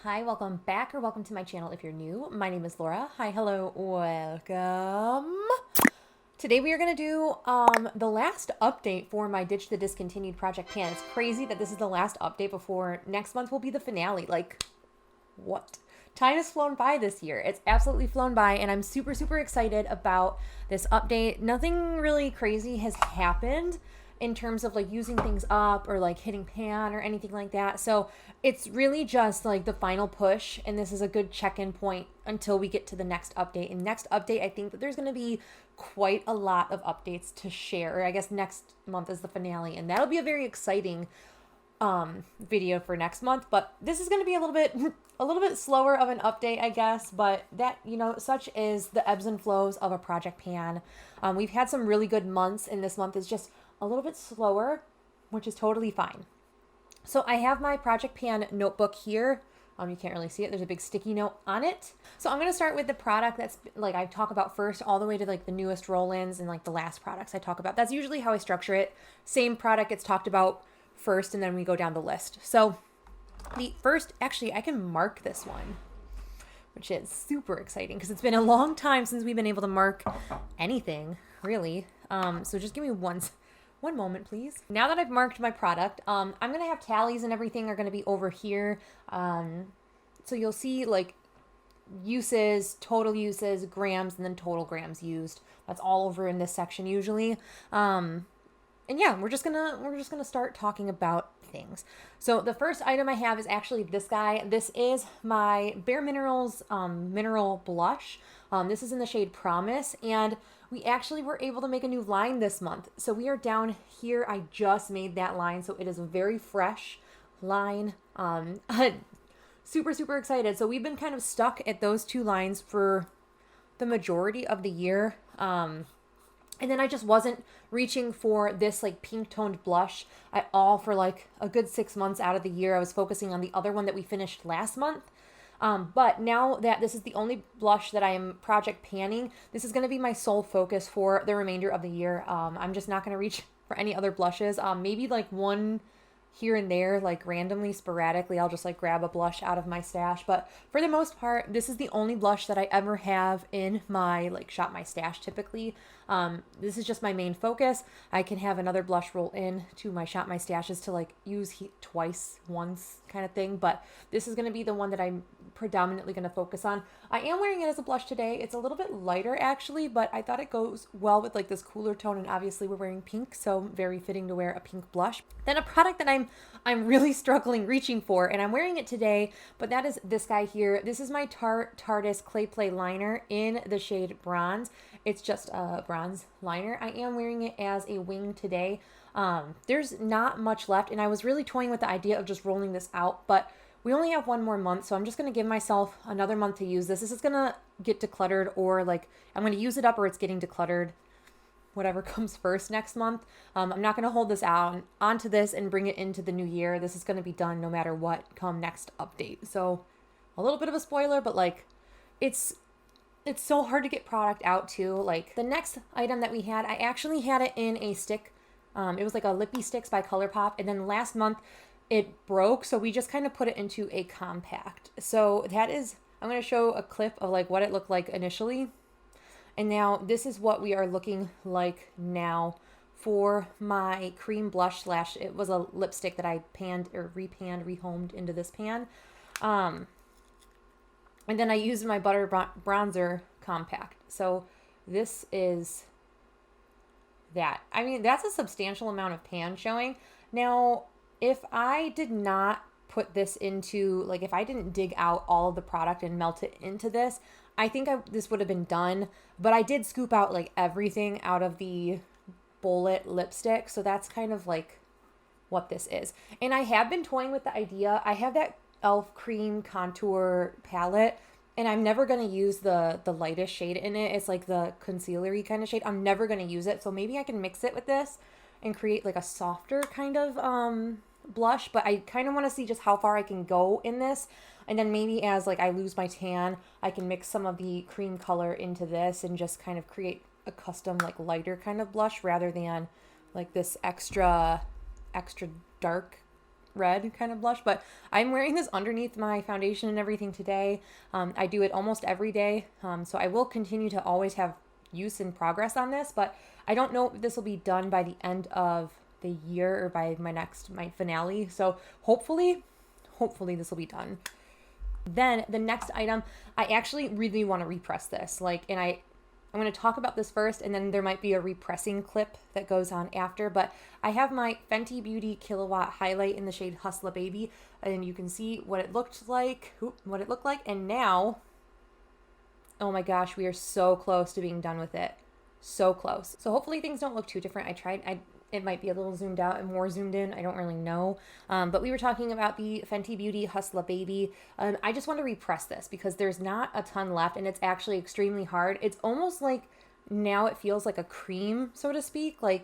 Hi, welcome back or welcome to my channel if you're new. My name is Laura. Hi, hello, welcome. Today we are going to do the last update for my Ditch the Discontinued project pan. It's crazy that this is the last update before next month will be the finale. Like, what? Time has flown by this year. It's absolutely flown by, and I'm super, super excited about this update. Nothing really crazy has happened in terms of like using things up or like hitting pan or anything like that. So it's really just like the final push, and this is a good check-in point until we get to the next update. And next update, I think that there's going to be quite a lot of updates to share. I guess next month is the finale, and that'll be a very exciting video for next month. But this is going to be a little bit slower of an update, I guess, but that, you know, such is the ebbs and flows of a project pan. We've had some really good months, and this month is just a little bit slower, which is totally fine. So I have my project pan notebook here. You can't really see it. There's a big sticky note on it. So I'm going to start with the product that's like I talk about first, all the way to like the newest roll-ins and like the last products I talk about. That's usually how I structure it. Same product gets talked about first, and then we go down the list. So the first, actually, I can mark this one, which is super exciting because it's been a long time since we've been able to mark anything, really. So just give me one moment, please. Now that I've marked my product, I'm going to have tallies and everything are going to be over here. So you'll see like uses, total uses, grams, and then total grams used. That's all over in this section usually. And yeah, we're just gonna start talking about things. So the first item I have is actually this guy. This is my bareMinerals mineral blush. This is in the shade Promise, and we actually were able to make a new line this month. So we are down here. I just made that line, so it is a very fresh line. Super, super excited. So we've been kind of stuck at those two lines for the majority of the year. And then I just wasn't reaching for this like pink toned blush at all for like a good 6 months out of the year. I was focusing on the other one that we finished last month. But now that this is the only blush that I am project panning, this is going to be my sole focus for the remainder of the year. I'm just not going to reach for any other blushes. Maybe like one here and there, like randomly, sporadically, I'll just like grab a blush out of my stash. But for the most part, this is the only blush that I ever have in my like shop my stash typically. This is just my main focus. I can have another blush roll in to my shop my stashes to like use twice, once kind of thing. But this is going to be the one that I'm predominantly going to focus on. I am wearing it as a blush today. It's a little bit lighter actually, but I thought it goes well with like this cooler tone, and obviously we're wearing pink, so very fitting to wear a pink blush. Then a product that I'm really struggling reaching for, and I'm wearing it today, but that is this guy here. This is my Tarte's Clay Play liner in the shade Bronze. It's just a bronze liner. I am wearing it as a wing today. There's not much left, and I was really toying with the idea of just rolling this out, but we only have one more month, so I'm just going to give myself another month to use this. This is going to get decluttered, or like I'm going to use it up or it's getting decluttered. Whatever comes first next month. I'm not going to hold this out onto this and bring it into the new year. This is going to be done no matter what come next update. So a little bit of a spoiler, but like it's so hard to get product out too. Like the next item that we had, I actually had it in a stick. It was like a Lippie Stix by Colourpop, and then last month it broke, so we just kind of put it into a compact. So that is, I'm going to show a clip of like what it looked like initially. And now this is what we are looking like now for my cream blush slash, it was a lipstick that I panned or rehomed into this pan. And then I used my butter bronzer compact. So this is that. I mean, that's a substantial amount of pan showing. Now, if I did not put this into, like if I didn't dig out all of the product and melt it into this, I think this would have been done, but I did scoop out like everything out of the bullet lipstick. So that's kind of like what this is. And I have been toying with the idea. I have that e.l.f. cream contour palette, and I'm never going to use the lightest shade in it. It's like the concealer-y kind of shade. I'm never going to use it. So maybe I can mix it with this and create like a softer kind of blush, but I kind of want to see just how far I can go in this. And then maybe as like I lose my tan, I can mix some of the cream color into this and just kind of create a custom like lighter kind of blush rather than like this extra dark red kind of blush, but I'm wearing this underneath my foundation and everything today. I do it almost every day, so I will continue to always have use and progress on this, but I don't know if this will be done by the end of the year or by my finale. So hopefully this will be done. Then the next item, I actually really want to repress this. And I'm going to talk about this first, and then there might be a repressing clip that goes on after. But I have my Fenty Beauty Killawatt highlight in the shade Hustla Baby, and you can see what it looked like. And now, oh my gosh, we are so close to being done with it. So close. So hopefully things don't look too different. It might be a little zoomed out and more zoomed in. I don't really know. But we were talking about the Fenty Beauty Hustla Baby. I just want to repress this because there's not a ton left, and it's actually extremely hard. It's almost like now it feels like a cream, so to speak. I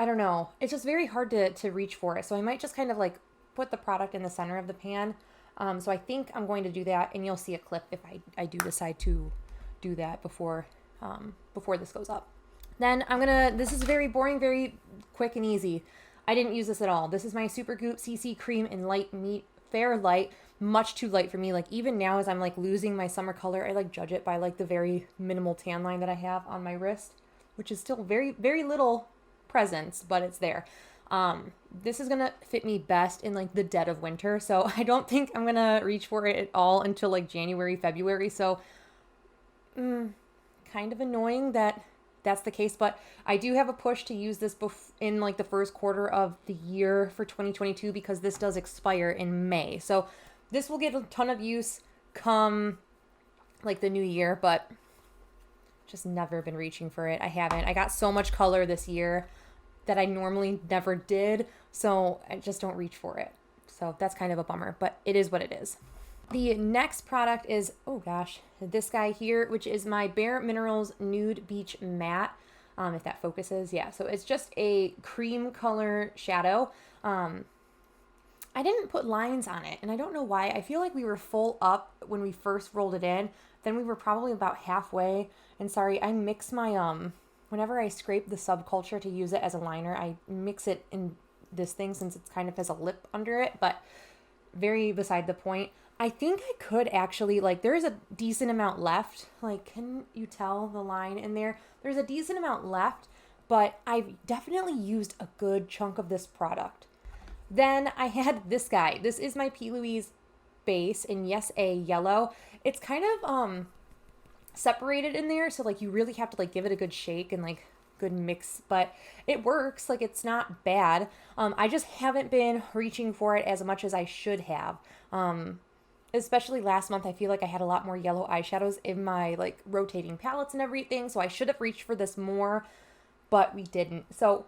don't know. It's just very hard to reach for it. So I might just kind of put the product in the center of the pan. So I think I'm going to do that, and you'll see a clip if I do decide to do that before this goes up. Then this is very boring, very quick and easy. I didn't use this at all. This is my Supergoop CC Cream in Light Meat Fair Light. Much too light for me. Even now as I'm losing my summer color, I judge it by the very minimal tan line that I have on my wrist, which is still very, very little presence, but it's there. This is going to fit me best in the dead of winter. So I don't think I'm going to reach for it at all until January, February. So kind of annoying that that's the case, but I do have a push to use this in the first quarter of the year for 2022 because this does expire in May. So this will get a ton of use come the new year, but just never been reaching for it. I haven't. I got so much color this year that I normally never did, so I just don't reach for it. So that's kind of a bummer, but it is what it is. The next product is, oh gosh, this guy here, which is my bareMinerals Nude Beach Matte, if that focuses. Yeah, so it's just a cream color shadow. I didn't put lines on it, and I don't know why. I feel like we were full up when we first rolled it in. Then we were probably about halfway. And sorry, I mix my, whenever I scrape the Subculture to use it as a liner, I mix it in this thing since it kind of has a lip under it, but very beside the point. I think I could actually, there's a decent amount left. Can you tell the line in there? There's a decent amount left, but I've definitely used a good chunk of this product. Then I had this guy. This is my P. Louise base in Yes A Yellow. It's kind of separated in there, so you really have to give it a good shake and good mix, but it works. It's not bad. I just haven't been reaching for it as much as I should have. Especially last month, I feel like I had a lot more yellow eyeshadows in my rotating palettes and everything, so I should have reached for this more, but we didn't. So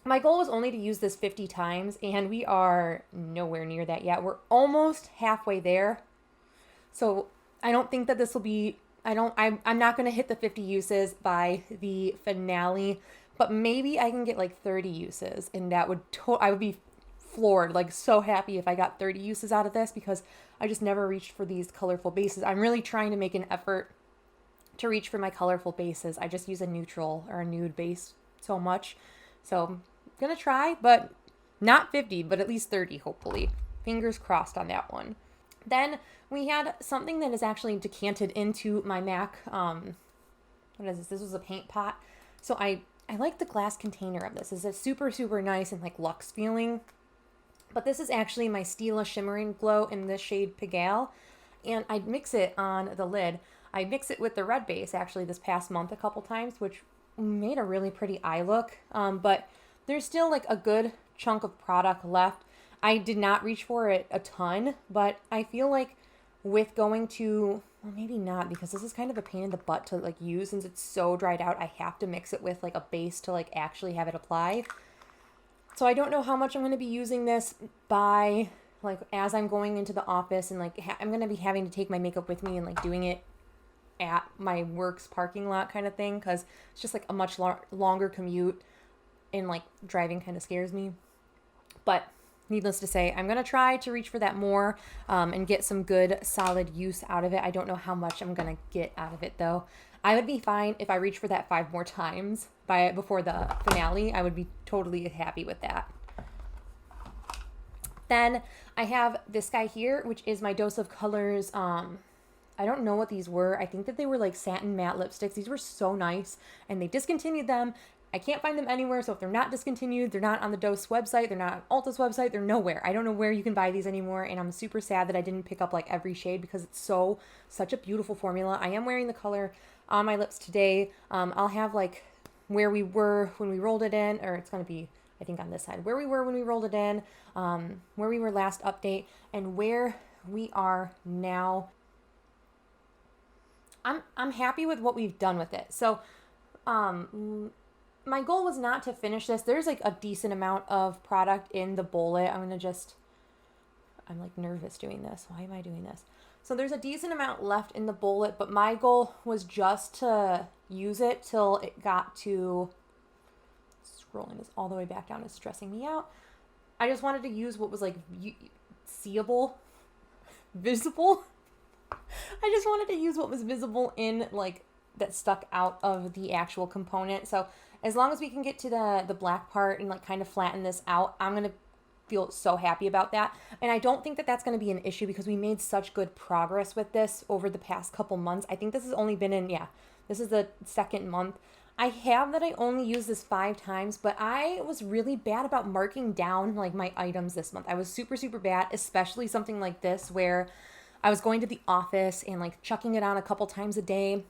my goal was only to use this 50 times, and we are nowhere near that yet. We're almost halfway there. So I don't think that this will be, I'm not going to hit the 50 uses by the finale, but maybe I can get 30 uses, and that would, I would be floored, so happy if I got 30 uses out of this because I just never reached for these colorful bases. I'm really trying to make an effort to reach for my colorful bases. I just use a neutral or a nude base so much. So I'm gonna try, but not 50, but at least 30, hopefully. Fingers crossed on that one. Then we had something that is actually decanted into my MAC. What is this? This was a paint pot. So I like the glass container of this. It's a super, super nice and luxe feeling. But this is actually my Stila Shimmering Glow in the shade Pigalle. And I mix it on the lid. I mix it with the red base actually this past month a couple times, which made a really pretty eye look. But there's still a good chunk of product left. I did not reach for it a ton, but I feel with going to, well, maybe not, because this is kind of a pain in the butt to use since it's so dried out. I have to mix it with a base to actually have it apply. So I don't know how much I'm going to be using this by, as I'm going into the office and, I'm going to be having to take my makeup with me and, doing it at my work's parking lot kind of thing because it's just, a much longer commute and, driving kind of scares me. But needless to say, I'm going to try to reach for that more and get some good, solid use out of it. I don't know how much I'm going to get out of it, though. I would be fine if I reach for that 5 more times before the finale. I would be totally happy with that. Then I have this guy here, which is my Dose of Colors. I don't know what these were. I think that they were like satin matte lipsticks. These were so nice, and they discontinued them. I can't find them anywhere, so if they're not discontinued, they're not on the Dose website, they're not on Ulta's website, they're nowhere. I don't know where you can buy these anymore, and I'm super sad that I didn't pick up like every shade because it's such a beautiful formula. I am wearing the color on my lips today. I'll have like where we were when we rolled it in, or it's going to be, I think, on this side, where we were when we rolled it in, where we were last update, and where we are now. I'm happy with what we've done with it. So, my goal was not to finish this. There's like a decent amount of product in the bullet. I'm like nervous doing this. Why am I doing this? So there's a decent amount left in the bullet, but my goal was just to use it till it got to, scrolling this all the way back down is stressing me out. I just wanted to use what was like seeable, visible. I just wanted to use what was visible in like that stuck out of the actual component. So as long as we can get to the black part and like kind of flatten this out, I'm going to feel so happy about that. And I don't think that that's going to be an issue because we made such good progress with this over the past couple months. I think this has only been in, this is the second month. I have that I only used this 5 times, but I was really bad about marking down like my items this month. I was super, super bad, especially something like this where I was going to the office and like chucking it on a couple times a day.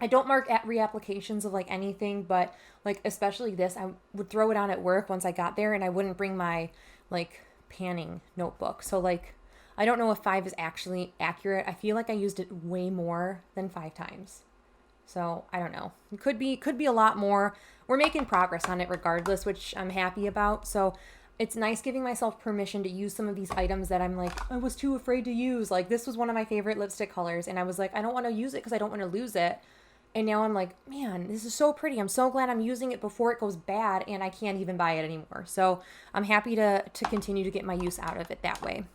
I don't mark at reapplications of like anything, but like especially this, I would throw it on at work once I got there, and I wouldn't bring my like panning notebook. So like, I don't know if 5 is actually accurate. I feel like I used it way more than 5 times. So I don't know. It could be a lot more. We're making progress on it regardless, which I'm happy about. So it's nice giving myself permission to use some of these items that I'm like, I was too afraid to use. Like this was one of my favorite lipstick colors, and I was like, I don't want to use it because I don't want to lose it. And now I'm like, man, this is so pretty. I'm so glad I'm using it before it goes bad and I can't even buy it anymore. So I'm happy to continue to get my use out of it that way.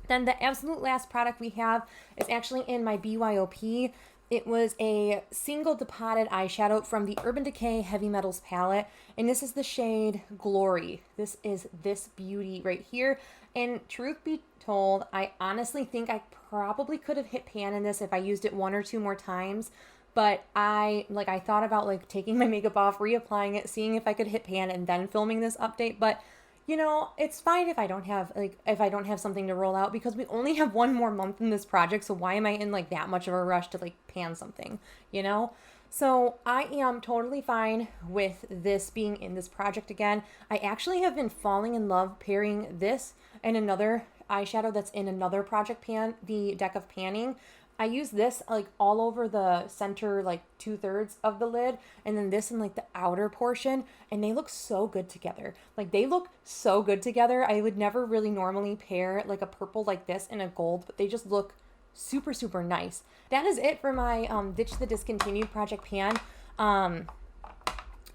Then the absolute last product we have is actually in my BYOP. It was a single depotted eyeshadow from the Urban Decay Heavy Metals palette, and this is the shade Glory. This is this beauty right here, and truth be told, I honestly think I probably could have hit pan in this if I used it 1 or 2 more times, but I thought about like taking my makeup off, reapplying it, seeing if I could hit pan, and then filming this update, but you know, it's fine if I don't have something to roll out because we only have 1 more month in this project. So why am I in like that much of a rush to like pan something, you know? So I am totally fine with this being in this project again. I actually have been falling in love pairing this and another eyeshadow that's in another project pan, the Deck of Panning. I use this like all over the center, like 2/3 of the lid, and then this in like the outer portion, and they look so good together. Like they look so good together. I would never really normally pair like a purple like this and a gold, but they just look super, super nice. That is it for my Ditch the Discontinued project pan.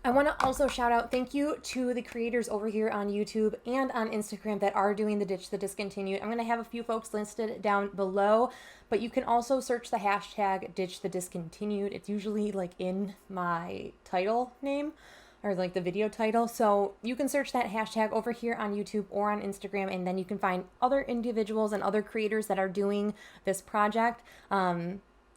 I want to also shout out, thank you to the creators over here on YouTube and on Instagram that are doing the Ditch the Discontinued. I'm going to have a few folks listed down below, but you can also search the hashtag Ditch the Discontinued. It's usually like in my title name or like the video title. So you can search that hashtag over here on YouTube or on Instagram, and then you can find other individuals and other creators that are doing this project.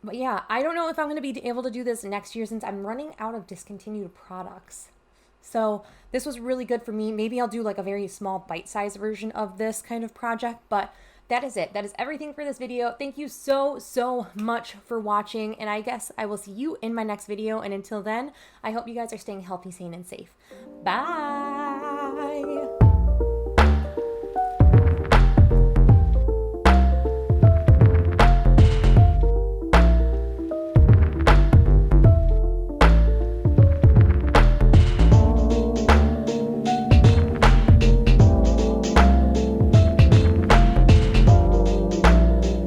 But yeah, I don't know if I'm going to be able to do this next year since I'm running out of discontinued products. So this was really good for me. Maybe I'll do like a very small bite-sized version of this kind of project, but that is it. That is everything for this video. Thank you so, so much for watching, and I guess I will see you in my next video. And until then, I hope you guys are staying healthy, sane, and safe. Bye!